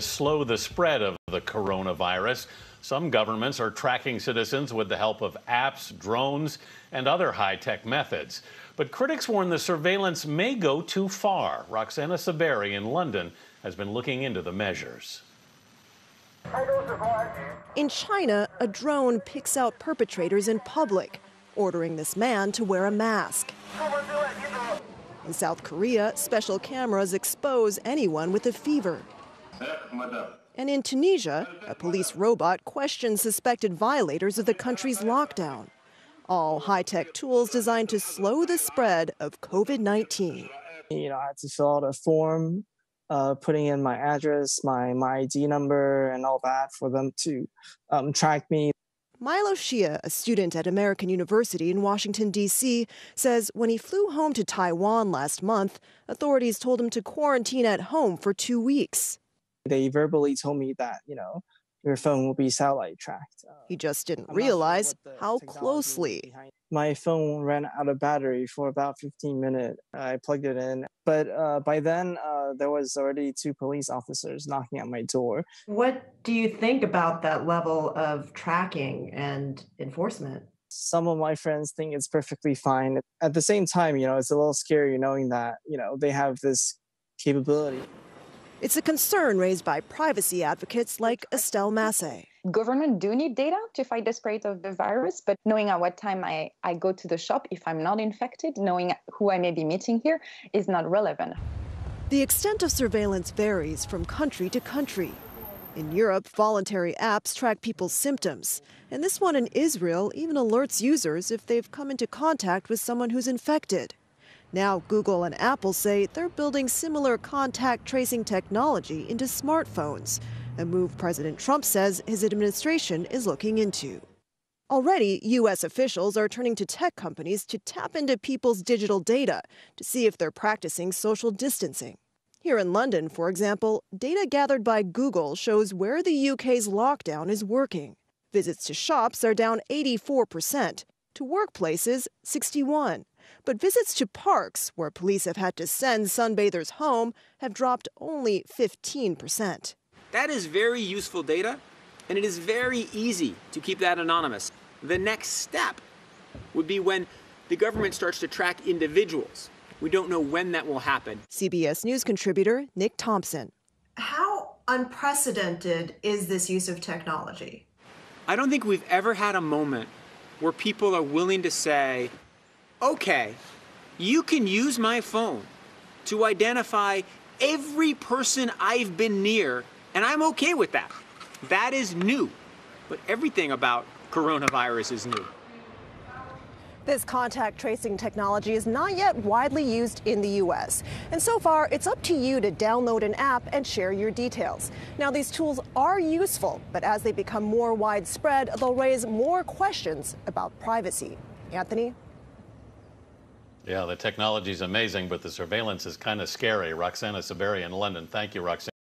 slow the spread of the coronavirus. Some governments are tracking citizens with the help of apps, drones, and other high-tech methods. But critics warn the surveillance may go too far. Roxana Saberi in London has been looking into the measures. In China, a drone picks out perpetrators in public, ordering this man to wear a mask. In South Korea, special cameras expose anyone with a fever. And in Tunisia, a police robot questions suspected violators of the country's lockdown. All high-tech tools designed to slow the spread of COVID-19. I had to fill out a form, putting in my address, my ID number, and all that for them to track me. Milo Shia, a student at American University in Washington, D.C., says when he flew home to Taiwan last month, authorities told him to quarantine at home for 2 weeks. They verbally told me that, your phone will be satellite tracked. He just didn't realize how closely. My phone ran out of battery for about 15 minutes. I plugged it in. But by then, there was already 2 police officers knocking at my door. What do you think about that level of tracking and enforcement? Some of my friends think it's perfectly fine. At the same time, it's a little scary knowing that, they have this capability. It's a concern raised by privacy advocates like Estelle Massey. Government do need data to fight the spread of the virus, but knowing at what time I go to the shop if I'm not infected, knowing who I may be meeting here is not relevant. The extent of surveillance varies from country to country. In Europe, voluntary apps track people's symptoms. And this one in Israel even alerts users if they've come into contact with someone who's infected. Now, Google and Apple say they're building similar contact tracing technology into smartphones, a move President Trump says his administration is looking into. Already, U.S. officials are turning to tech companies to tap into people's digital data to see if they're practicing social distancing. Here in London, for example, data gathered by Google shows where the UK's lockdown is working. Visits to shops are down 84%, to workplaces 61%. But visits to parks, where police have had to send sunbathers home, have dropped only 15%. That is very useful data, and it is very easy to keep that anonymous. The next step would be when the government starts to track individuals. We don't know when that will happen. CBS News contributor Nick Thompson. How unprecedented is this use of technology? I don't think we've ever had a moment where people are willing to say, okay, you can use my phone to identify every person I've been near, and I'm okay with that. That is new. But everything about coronavirus is new. This contact tracing technology is not yet widely used in the U.S. And so far, it's up to you to download an app and share your details. Now, these tools are useful, but as they become more widespread, they'll raise more questions about privacy. Anthony? Yeah, the technology is amazing, but the surveillance is kind of scary. Roxana Saberi in London. Thank you, Roxana.